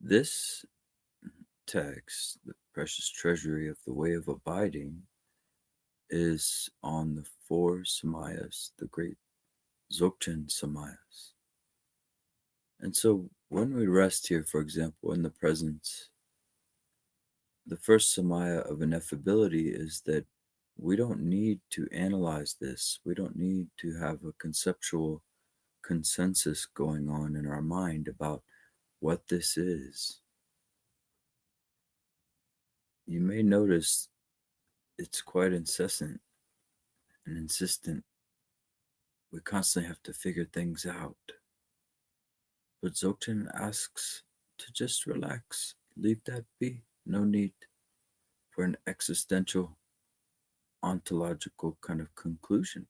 This text, the precious treasury of the way of abiding, is on the four samayas, the great Dzogchen samayas. And so when we rest here, for example, in the presence, the first samaya of ineffability is that we don't need to analyze this. We don't need to have a conceptual consensus going on in our mind about what this is. You may notice it's quite incessant and insistent. We constantly have to figure things out. But Dzogchen asks to just relax, leave that be. No need for an existential, ontological kind of conclusion.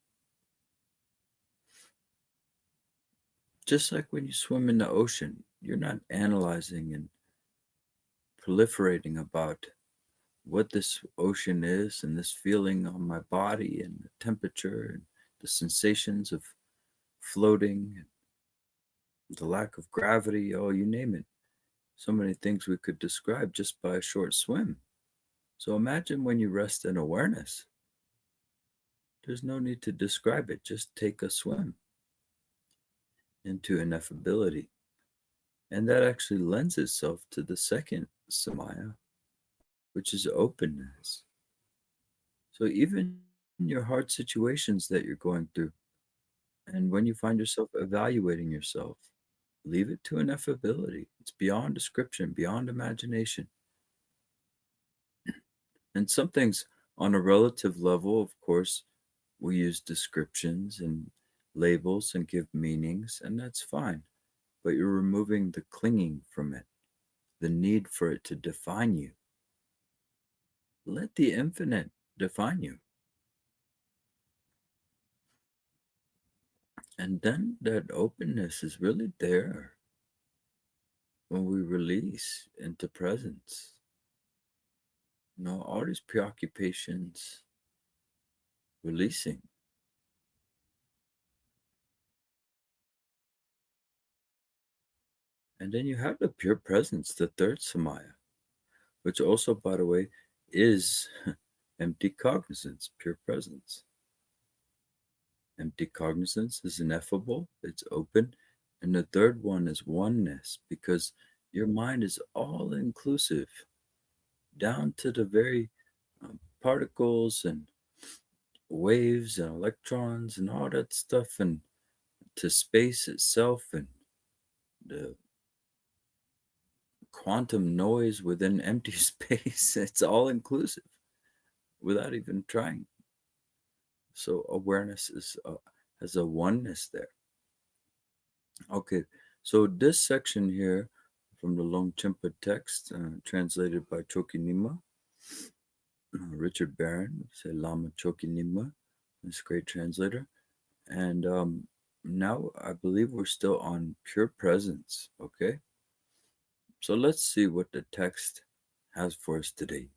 Just like when you swim in the ocean, you're not analyzing and proliferating about what this ocean is and this feeling on my body and the temperature and the sensations of floating and the lack of gravity, oh, you name it. So many things we could describe just by a short swim. So imagine when you rest in awareness. There's no need to describe it, just take a swim into ineffability. And that actually lends itself to the second samaya, which is openness. So even in your hard situations that you're going through, and when you find yourself evaluating yourself, leave it to ineffability. It's beyond description, beyond imagination. And some things on a relative level, of course, we use descriptions and labels and give meanings, and that's fine. But you're removing the clinging from it, the need for it to define you. Let the infinite define you. And then that openness is really there when we release into presence. All these preoccupations, releasing. And then you have the pure presence, the third samaya, which also, by the way, is empty cognizance, pure presence. Empty cognizance is ineffable, it's open. And the third one is oneness, because your mind is all inclusive, down to the very particles and waves and electrons and all that stuff, and to space itself and the quantum noise within empty space. It's all inclusive without even trying. So awareness has a oneness there. Okay, so this section here from the Longchenpa text, translated by Chokinima, Richard Barron, say Lama Chokinima, this great translator. And now I believe we're still on pure presence, okay? So let's see what the text has for us today.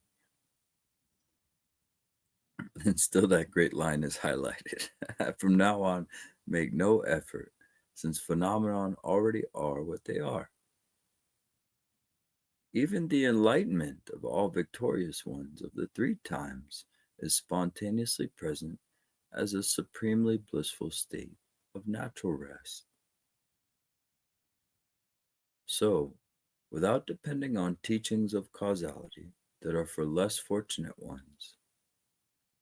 And still that great line is highlighted. From now on, make no effort, since phenomenon already are what they are. Even the enlightenment of all victorious ones of the three times is spontaneously present as a supremely blissful state of natural rest. So, without depending on teachings of causality that are for less fortunate ones,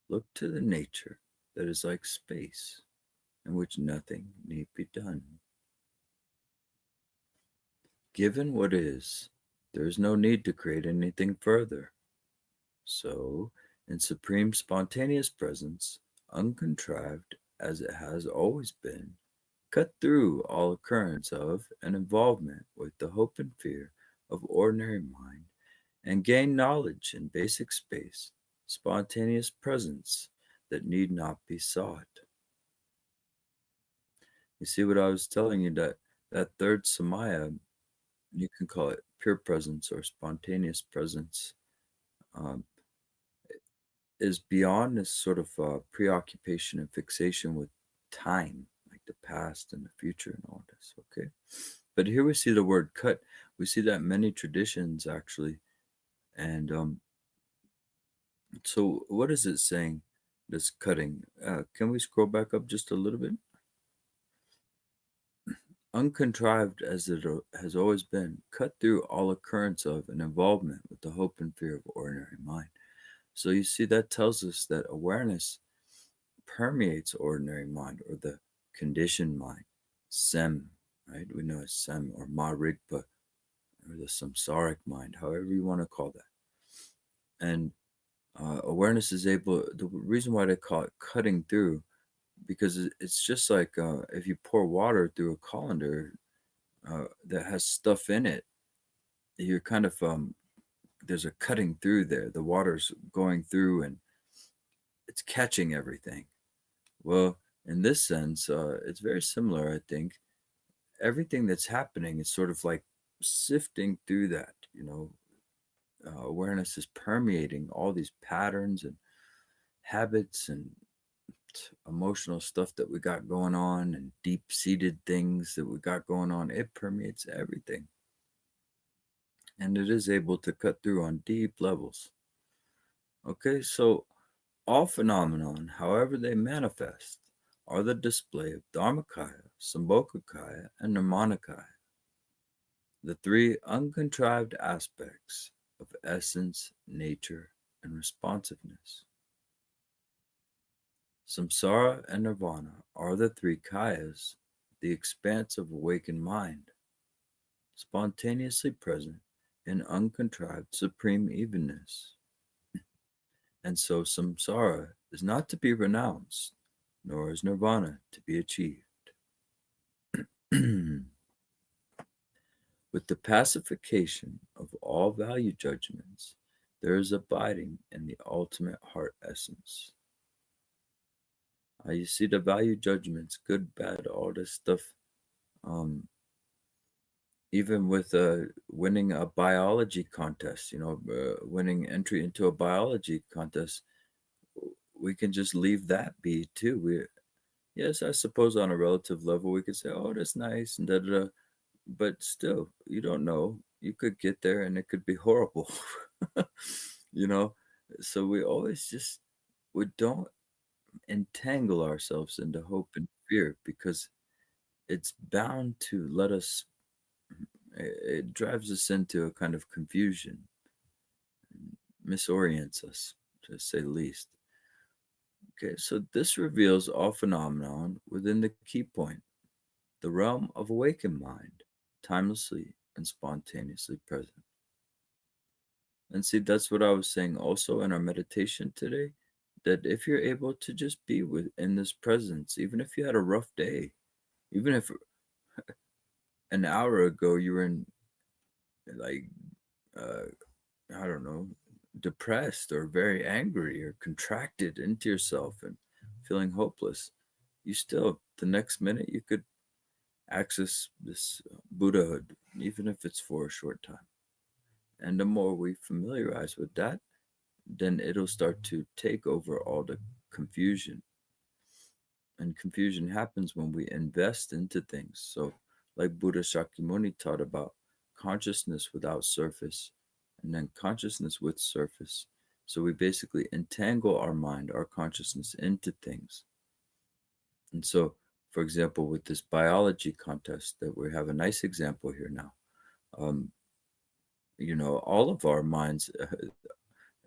look to the nature that is like space, in which nothing need be done. Given what is, there is no need to create anything further. So, in supreme spontaneous presence, uncontrived as it has always been, cut through all occurrence of and involvement with the hope and fear of ordinary mind, and gain knowledge in basic space, spontaneous presence that need not be sought. You see what I was telling you, that third samaya, you can call it pure presence or spontaneous presence, um, is beyond this sort of preoccupation and fixation with time, like the past and the future and all this, okay? But here we see the word cut. We see that in many traditions actually. And so what is it saying? This cutting. Can we scroll back up just a little bit? Uncontrived as it has always been, cut through all occurrence of and involvement with the hope and fear of ordinary mind. So you see, that tells us that awareness permeates ordinary mind or the conditioned mind, sem, right? We know as sem or marigpa or the samsaric mind, however you want to call that. And awareness is able, the reason why they call it cutting through, because it's just like if you pour water through a colander that has stuff in it, you're kind of, there's a cutting through there. The water's going through and it's catching everything. Well, in this sense, it's very similar, I think. Everything that's happening is sort of like sifting through that, awareness is permeating all these patterns and habits and emotional stuff that we got going on and deep-seated things that we got going on. It permeates everything. And it is able to cut through on deep levels. Okay, so all phenomenon, however they manifest, are the display of Dharmakaya, Sambhogakaya, and Nirmanakaya, the three uncontrived aspects of essence, nature, and responsiveness. Samsara and Nirvana are the three kayas, the expanse of awakened mind, spontaneously present in uncontrived supreme evenness. And so samsara is not to be renounced, nor is nirvana to be achieved. With the pacification of all value judgments, there is abiding in the ultimate heart essence. You see the value judgments, good, bad, all this stuff. Even with winning a biology contest, winning entry into a biology contest, we can just leave that be too. Yes, I suppose on a relative level, we could say, "Oh, that's nice," and da da da. But still, you don't know. You could get there, and it could be horrible. you know. So we don't entangle ourselves into hope and fear because it's bound to let us. It drives us into a kind of confusion, misorients us, to say the least. Okay, so this reveals all phenomenon within the key point, the realm of awakened mind, timelessly and spontaneously present. And see, that's what I was saying also in our meditation today, that if you're able to just be within this presence, even if you had a rough day, even if an hour ago you were in like uh, I don't know, depressed or very angry or contracted into yourself and feeling hopeless, you still, the next minute, you could access this Buddhahood, even if it's for a short time. And the more we familiarize with that, then it'll start to take over all the confusion. And confusion happens when we invest into things. So, like Buddha Shakyamuni taught about consciousness without surface, and then consciousness with surface. So, we basically entangle our mind, our consciousness into things. And so, for example, with this biology contest, that we have a nice example here now. Um, all of our minds,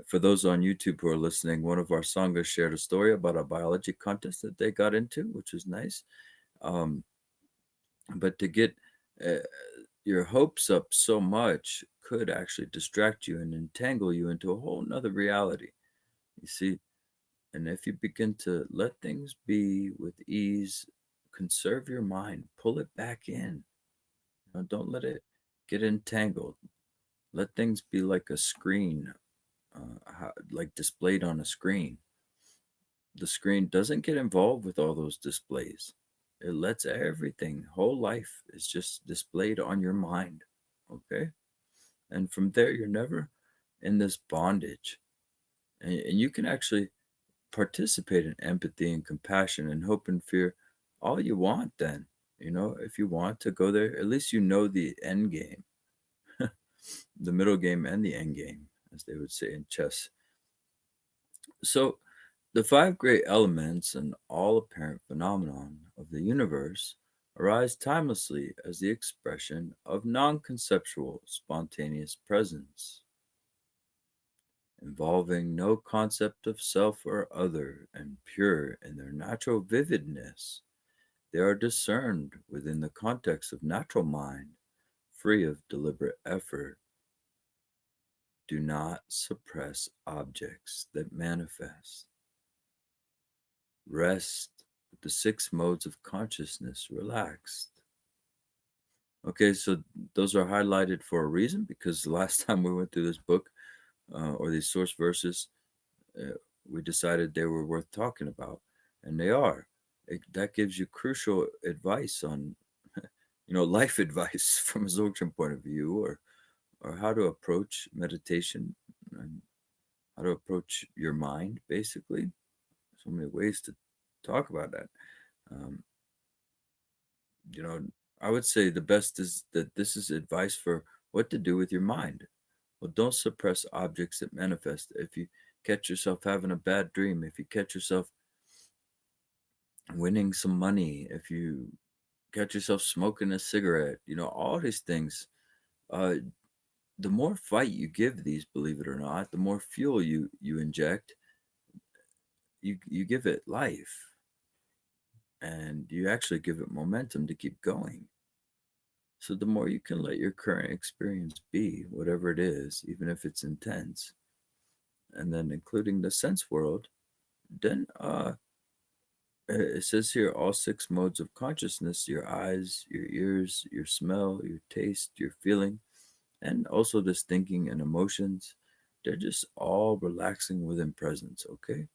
for those on YouTube who are listening, one of our sanghas shared a story about a biology contest that they got into, which was nice. Um, but to get uh, your hopes up so much could actually distract you and entangle you into a whole nother reality. You see, and if you begin to let things be with ease, conserve your mind, pull it back in. Don't let it get entangled. Let things be like a screen, like displayed on a screen. The screen doesn't get involved with all those displays. It lets everything, whole life is just displayed on your mind. Okay. And from there, you're never in this bondage. And you can actually participate in empathy and compassion and hope and fear all you want then. if you want to go there, at least you know the end game, the middle game and the end game, as they would say in chess. So, the five great elements and all apparent phenomenon of the universe arise timelessly as the expression of non conceptual, spontaneous presence, involving no concept of self or other, and pure in their natural vividness. They are discerned within the context of natural mind, free of deliberate effort. Do not suppress objects that manifest. Rest with the six modes of consciousness relaxed. Okay, so those are highlighted for a reason because the last time we went through this book or these source verses, uh, we decided they were worth talking about, and they are. That gives you crucial advice on, life advice from a Dzogchen point of view, or how to approach meditation and how to approach your mind, basically. So many ways to talk about that. Um, you know, I would say the best is that this is advice for what to do with your mind. Well, don't suppress objects that manifest. If you catch yourself having a bad dream, if you catch yourself winning some money, if you catch yourself smoking a cigarette, all these things, uh, the more fight you give these, believe it or not, the more fuel you inject, you give it life, and you actually give it momentum to keep going. So the more you can let your current experience be, whatever it is, even if it's intense, and then including the sense world, then it says here all six modes of consciousness: your eyes, your ears, your smell, your taste, your feeling, and also this thinking and emotions. They're just all relaxing within presence, okay?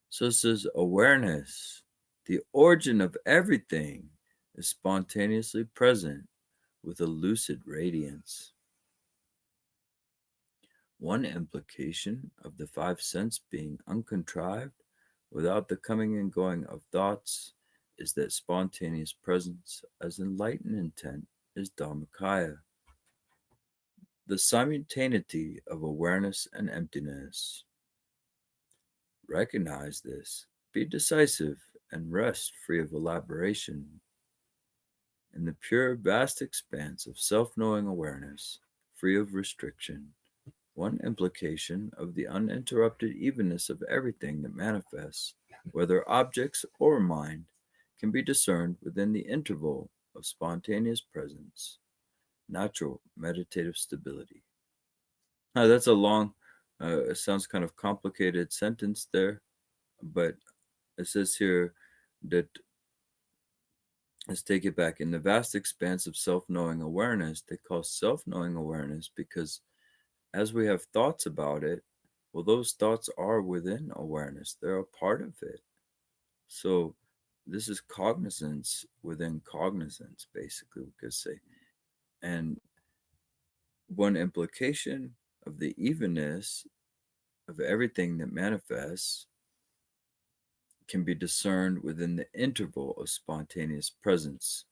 So it says awareness, the origin of everything, is spontaneously present with a lucid radiance. One implication of the five sense being uncontrived, without the coming and going of thoughts, is that spontaneous presence as enlightened intent is Dharmakaya, the simultaneity of awareness and emptiness. Recognize this, be decisive, and rest free of elaboration in the pure, vast expanse of self knowing awareness, free of restriction. One implication of the uninterrupted evenness of everything that manifests, whether objects or mind, can be discerned within the interval of spontaneous presence, natural meditative stability. Now, that's a long, it sounds kind of complicated sentence there, but it says here that, let's take it back. In the vast expanse of self knowing awareness, they call self knowing awareness because as we have thoughts about it, well, those thoughts are within awareness, they're a part of it. So, this is cognizance within cognizance, basically, we could say. And one implication of the evenness of everything that manifests can be discerned within the interval of spontaneous presence.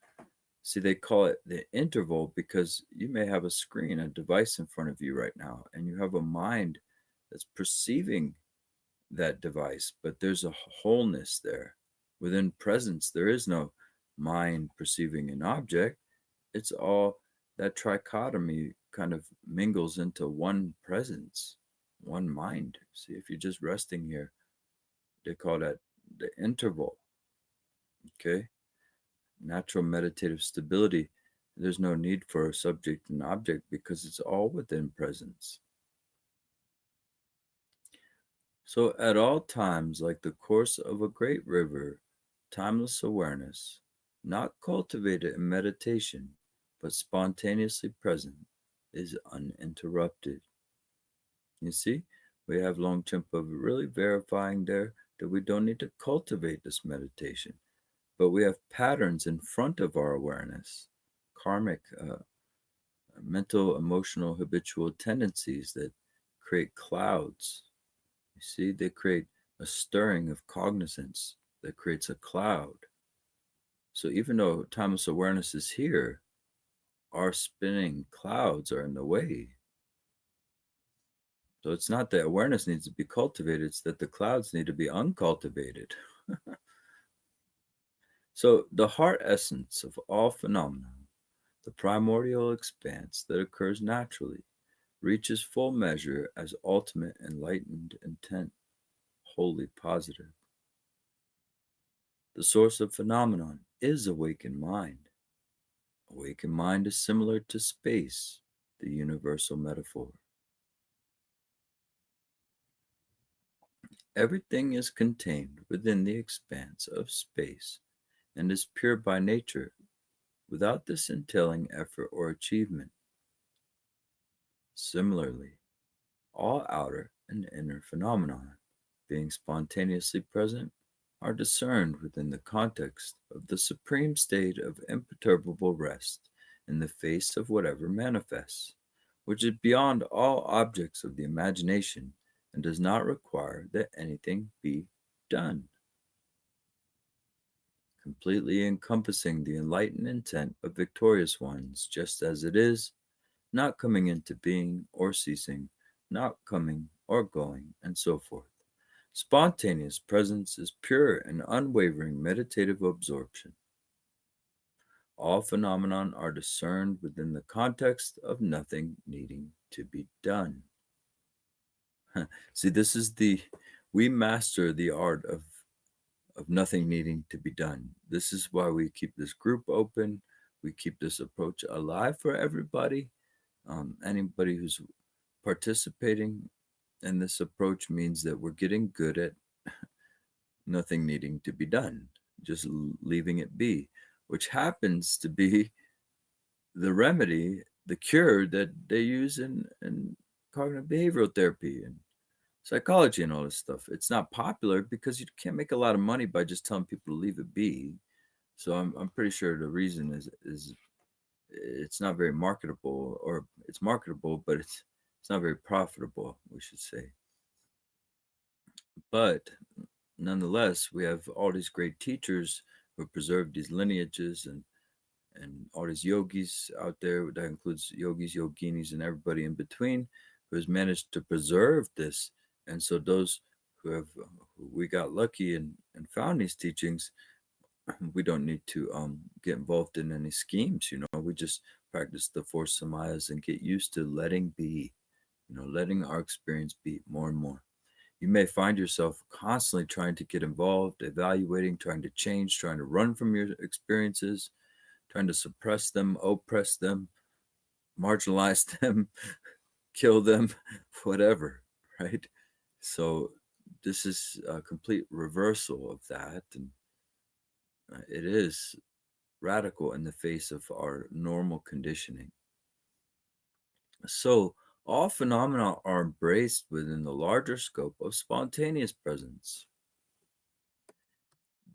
See, they call it the interval because you may have a screen, a device in front of you right now, and you have a mind that's perceiving that device, but there's a wholeness there. Within presence, there is no mind perceiving an object. It's all that trichotomy kind of mingles into one presence, one mind. See, if you're just resting here, they call that the interval. Okay. Natural meditative stability. There's no need for a subject and object because it's all within presence. So, at all times, like the course of a great river, timeless awareness, not cultivated in meditation, but spontaneously present, is uninterrupted. You see, we have Longchenpa really verifying there that we don't need to cultivate this meditation, but we have patterns in front of our awareness, karmic, mental, emotional, habitual tendencies that create clouds. You see, they create a stirring of cognizance that creates a cloud. So even though timeless awareness is here, our spinning clouds are in the way. So it's not that awareness needs to be cultivated, it's that the clouds need to be uncultivated. So the heart essence of all phenomena, the primordial expanse that occurs naturally, reaches full measure as ultimate enlightened intent, wholly positive. The source of phenomenon is awakened mind. Awakened mind is similar to space, the universal metaphor. Everything is contained within the expanse of space and is pure by nature without this entailing effort or achievement. Similarly, all outer and inner phenomena, being spontaneously present, are discerned within the context of the supreme state of imperturbable rest in the face of whatever manifests, which is beyond all objects of the imagination and does not require that anything be done, completely encompassing the enlightened intent of victorious ones, just as it is, not coming into being or ceasing, not coming or going, and so forth. Spontaneous presence is pure and unwavering meditative absorption. All phenomena are discerned within the context of nothing needing to be done. See, this is we master the art of nothing needing to be done. This is why we keep this group open. We keep this approach alive for everybody. Anybody who's participating in this approach means that we're getting good at nothing needing to be done, just leaving it be, which happens to be the remedy, the cure that they use in cognitive behavioral therapy and psychology and all this stuff. It's not popular because you can't make a lot of money by just telling people to leave it be. So I'm pretty sure the reason is it's not very marketable, or it's marketable, but it's not very profitable, we should say. But nonetheless, we have all these great teachers who preserve these lineages and all these yogis out there. That includes yogis, yoginis, and everybody in between who has managed to preserve this. And so those who we got lucky and found these teachings, we don't need to get involved in any schemes. We just practice the four samayas and get used to letting be. Letting our experience be more and more. You may find yourself constantly trying to get involved, evaluating, trying to change, trying to run from your experiences, trying to suppress them, oppress them, marginalize them, kill them, whatever, right? So this is a complete reversal of that. And it is radical in the face of our normal conditioning. So all phenomena are embraced within the larger scope of spontaneous presence.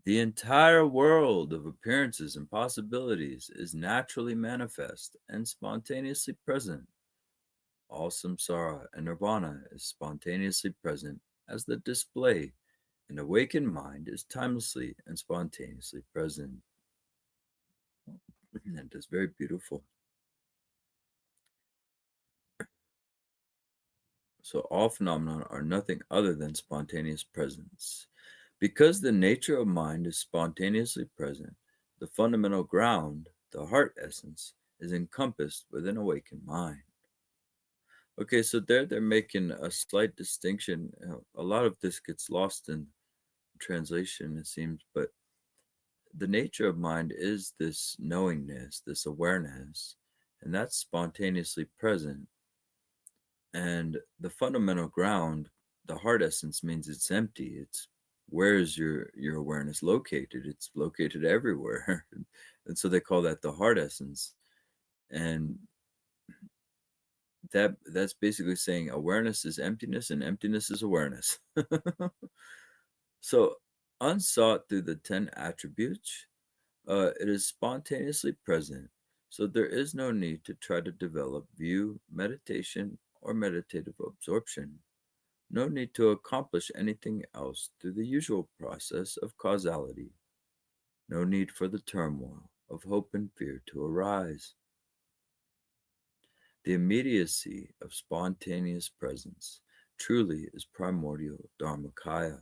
The entire world of appearances and possibilities is naturally manifest and spontaneously present. All samsara and nirvana is spontaneously present as the display. An awakened mind is timelessly and spontaneously present. And it's very beautiful. So all phenomena are nothing other than spontaneous presence. Because the nature of mind is spontaneously present, the fundamental ground, the heart essence, is encompassed within awakened mind. Okay, so they're making a slight distinction. A lot of this gets lost in translation, it seems, but the nature of mind is this knowingness, this awareness, and that's spontaneously present. And the fundamental ground, the heart essence, means it's empty. It's where is your awareness located? It's located everywhere. And so they call that the heart essence. And that's basically saying awareness is emptiness and emptiness is awareness. So unsought through the 10 attributes, it is spontaneously present. So there is no need to try to develop view, meditation, or meditative absorption. No need to accomplish anything else through the usual process of causality. No need for the turmoil of hope and fear to arise. The immediacy of spontaneous presence truly is primordial Dharmakaya.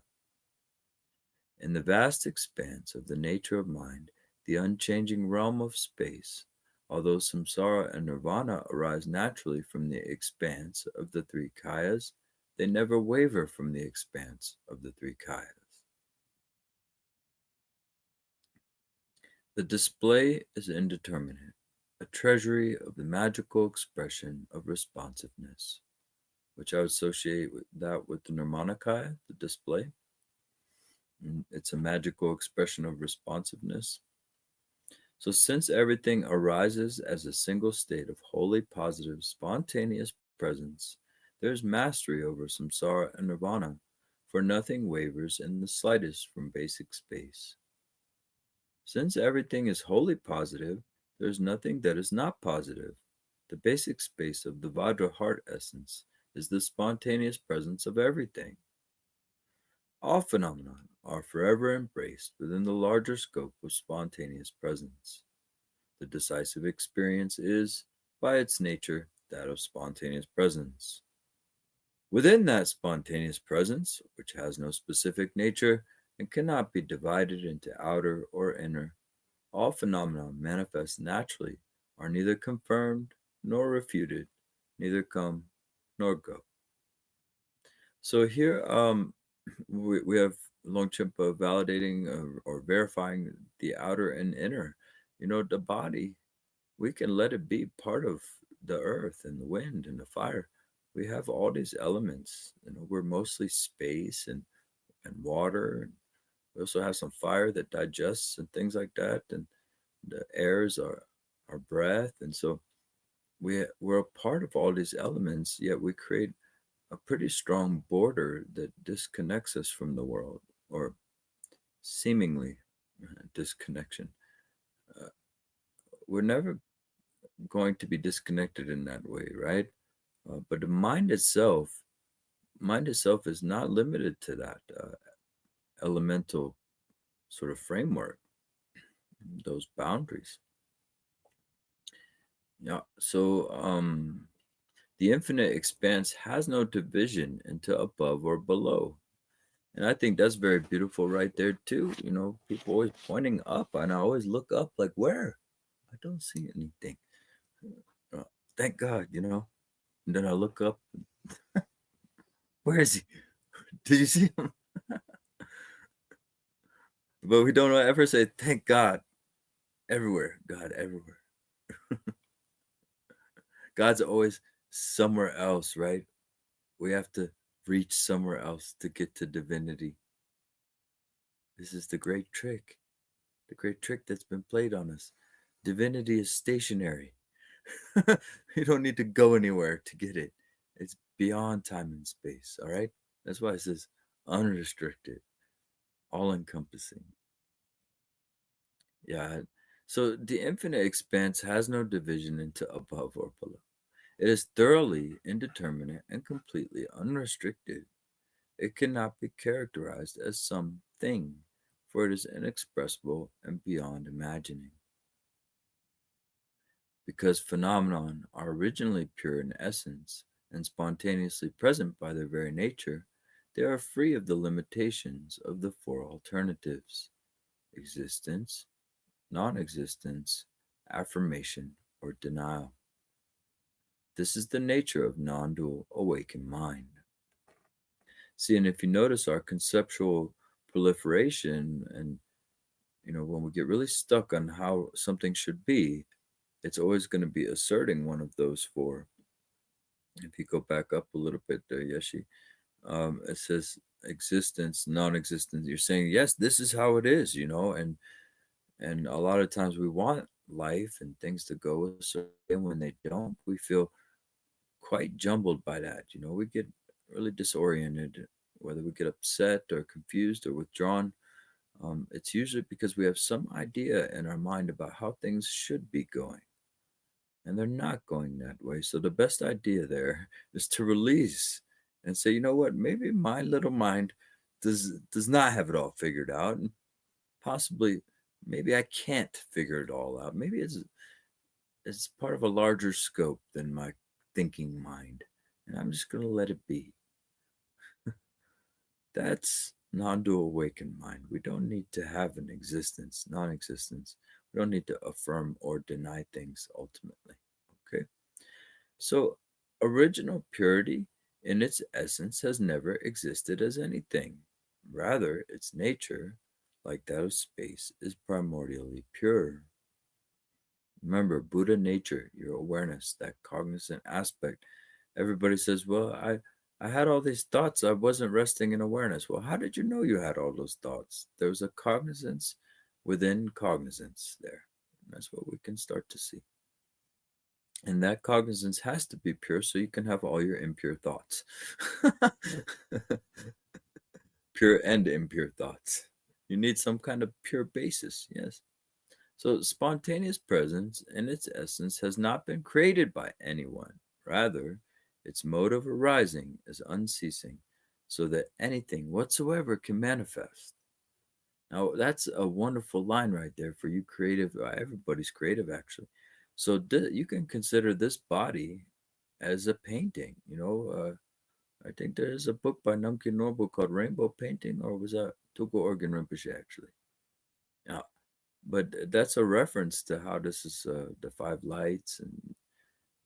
In the vast expanse of the nature of mind, the unchanging realm of space, although samsara and nirvana arise naturally from the expanse of the three kayas, they never waver from the expanse of the three kayas. The display is indeterminate, a treasury of the magical expression of responsiveness, which I would associate with that with the Nirmanakaya, the display. It's a magical expression of responsiveness. So, since everything arises as a single state of wholly positive, spontaneous presence, there is mastery over samsara and nirvana, for nothing wavers in the slightest from basic space. Since everything is wholly positive, there is nothing that is not positive. The basic space of the Vajra heart essence is the spontaneous presence of everything. All phenomena are forever embraced within the larger scope of spontaneous presence. The decisive experience is, by its nature, that of spontaneous presence. Within that spontaneous presence, which has no specific nature and cannot be divided into outer or inner, all phenomena manifest naturally, are neither confirmed nor refuted, neither come nor go. So here, we have Longchenpa validating or verifying the outer and inner. The body, we can let it be part of the earth and the wind and the fire. We have all these elements. We're mostly space and water. And we also have some fire that digests and things like that. And the air is our breath. And so we're a part of all these elements, yet we create a pretty strong border that disconnects us from the world, or seemingly disconnection. Uh, we're never going to be disconnected in that way, right? But the mind itself is not limited to that elemental sort of framework, those boundaries. Yeah. So the infinite expanse has no division into above or below. And I think that's very beautiful right there too. People always pointing up, and I always look up like, where? I don't see anything. Uh, Thank God. And then I look up, where is he? Did you see him? But we don't ever say, thank God, everywhere. God, everywhere. God's always somewhere else, right? We have to reach somewhere else to get to divinity. This is the great trick that's been played on us. Divinity is stationary. You don't need to go anywhere to get it. It's beyond time and space, all right? That's why it says unrestricted, all encompassing. Yeah. So the infinite expanse has no division into above or below. It is thoroughly indeterminate and completely unrestricted. It cannot be characterized as something, for it is inexpressible and beyond imagining. Because phenomenon are originally pure in essence and spontaneously present by their very nature, they are free of the limitations of the four alternatives: existence, non existence, affirmation, or denial. This is the nature of non dual awakened mind. See, and if you notice our conceptual proliferation, and when we get really stuck on how something should be, it's always going to be asserting one of those four. If you go back up a little bit there, Yeshi, it says existence, non-existence. You're saying, yes, this is how it is, and a lot of times we want life and things to go a certain way, and when they don't, we feel quite jumbled by that. We get really disoriented, whether we get upset or confused or withdrawn. It's usually because we have some idea in our mind about how things should be going, and they're not going that way. So the best idea there is to release and say, you know what, maybe my little mind does not have it all figured out, and possibly maybe I can't figure it all out. Maybe it's part of a larger scope than my thinking mind, and I'm just going to let it be. That's non-dual awakened mind. We don't need to have an existence, non-existence. We don't need to affirm or deny things ultimately. Okay. So original purity in its essence has never existed as anything. Rather, its nature, like that of space, is primordially pure. Remember, Buddha nature, your awareness, that cognizant aspect. Everybody says, well, I had all these thoughts. I wasn't resting in awareness. Well, how did you know you had all those thoughts? There was a cognizance within cognizance there. That's what we can start to see. And that cognizance has to be pure so you can have all your impure thoughts. Pure and impure thoughts. You need some kind of pure basis, yes. So spontaneous presence in its essence has not been created by anyone. Rather, its mode of arising is unceasing, so that anything whatsoever can manifest. Now, that's a wonderful line right there for you creative. Everybody's creative, actually. So you can consider this body as a painting. I think there's a book by Namkyn Norbu called Rainbow Painting, or was that Tulku Organ Rinpoche, actually? Yeah, but that's a reference to how this is the five lights and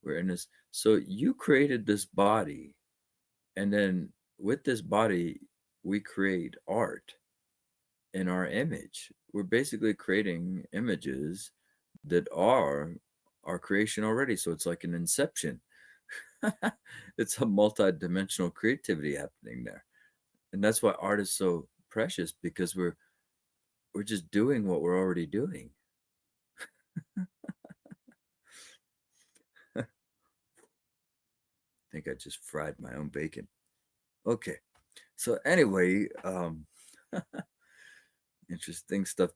we're in this. So you created this body, and then with this body, we create art in our image. We're basically creating images that are our creation already. So it's like an inception. It's a multi-dimensional creativity happening there. And that's why art is so precious, because we're just doing what we're already doing. I think I just fried my own bacon. Okay. So anyway, interesting stuff.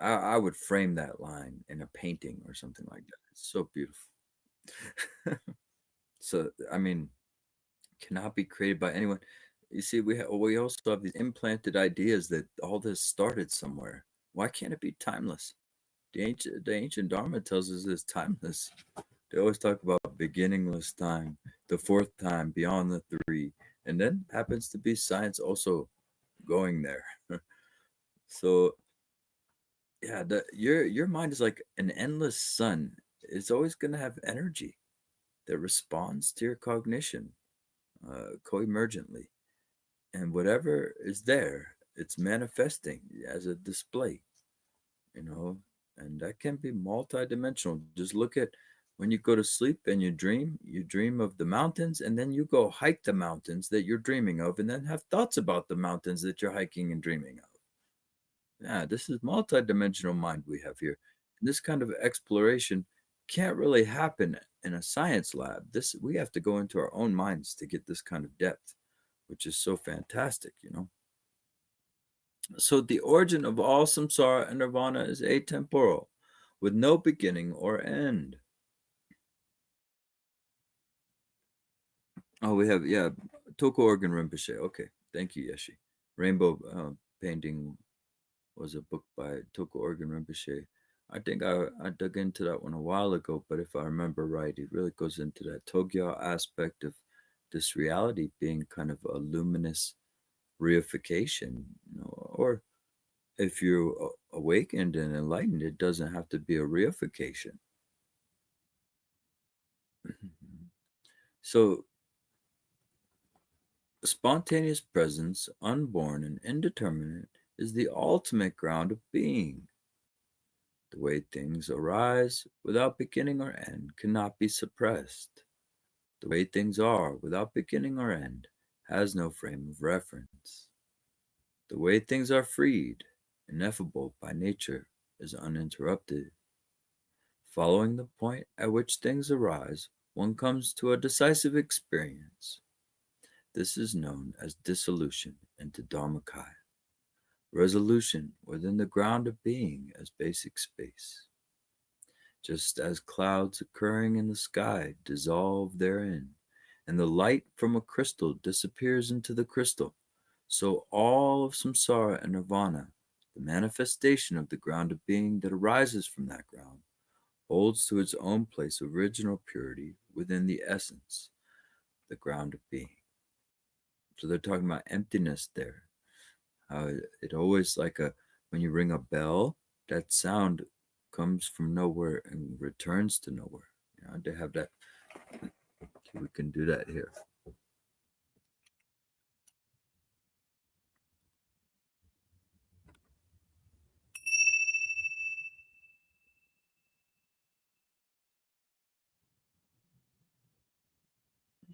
I would frame that line in a painting or something like that. It's so beautiful. So I mean, cannot be created by anyone. You see, we also have these implanted ideas that all this started somewhere. Why can't it be timeless? The ancient Dharma tells us it's timeless. They always talk about beginningless time, the fourth time, beyond the three, and then happens to be science also going there. So yeah, your mind is like an endless sun. It's always going to have energy that responds to your cognition, co-emergently, and whatever is there, it's manifesting as a display. You know, and that can be multidimensional. Just look at when you go to sleep and you dream of the mountains, and then you go hike the mountains that you're dreaming of, and then have thoughts about the mountains that you're hiking and dreaming of. Yeah, this is multidimensional mind we have here. And this kind of exploration can't really happen in a science lab. This we have to go into our own minds to get this kind of depth, which is so fantastic. So the origin of all samsara and nirvana is atemporal, with no beginning or end. Oh, we have, yeah, Tulku Organ Rinpoche. Okay, thank you, Yeshi. Rainbow Painting was a book by Tulku Organ Rinpoche. I think I dug into that one a while ago, but if I remember right, it really goes into that Togya aspect of this reality being kind of a luminous reification, or if you're awakened and enlightened, it doesn't have to be a reification. So, spontaneous presence, unborn and indeterminate, is the ultimate ground of being. The way things arise without beginning or end cannot be suppressed. The way things are without beginning or end has no frame of reference. The way things are freed, ineffable by nature, is uninterrupted. Following the point at which things arise, one comes to a decisive experience. This is known as dissolution into Dharmakaya, resolution within the ground of being as basic space. Just as clouds occurring in the sky dissolve therein, and the light from a crystal disappears into the crystal, so all of samsara and nirvana, The manifestation of the ground of being that arises from that ground holds to its own place of original purity within the essence, the ground of being. So they're talking about emptiness there. How it always when you ring a bell, that sound comes from nowhere and returns to nowhere. They have that. We can do that here.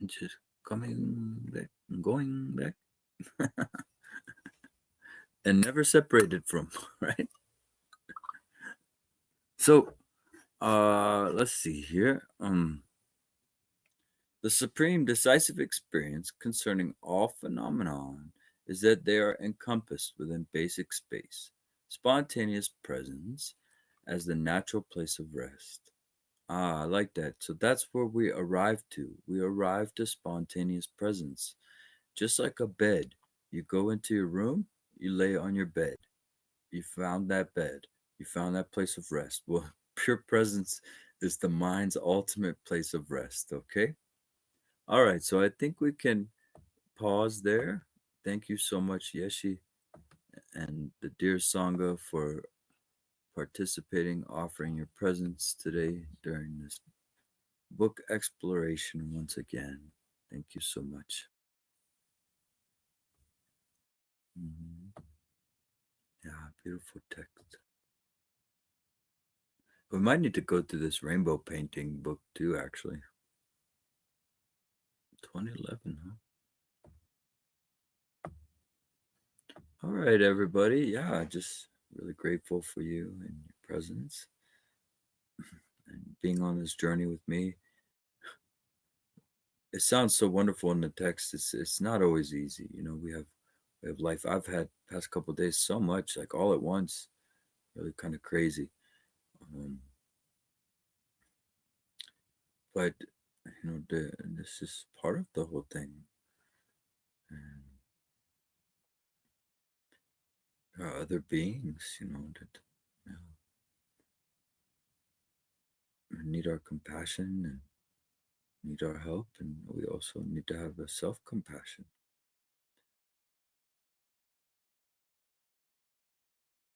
Just coming back and going back and never separated from, right? So let's see here. The supreme decisive experience concerning all phenomenon is that they are encompassed within basic space, spontaneous presence as the natural place of rest. Ah, I like that. So that's where we arrive to. We arrive to spontaneous presence. Just like a bed. You go into your room, you lay on your bed. You found that bed. You found that place of rest. Well, pure presence is the mind's ultimate place of rest, okay? All right, so I think we can pause there. Thank you so much, Yeshi, and the dear Sangha for participating, offering your presence today during this book exploration once again. Thank you so much. Mhm. Yeah, beautiful text. We might need to go through this rainbow painting book too, actually. 2011, huh? All right, everybody. Yeah, just really grateful for you and your presence and being on this journey with me. It sounds so wonderful in the text. It's not always easy. We have life. I've had past couple of days so much, like all at once, really kind of crazy. Um, but this is part of the whole thing. And there are other beings, that need our compassion and need our help, and we also need to have a self-compassion.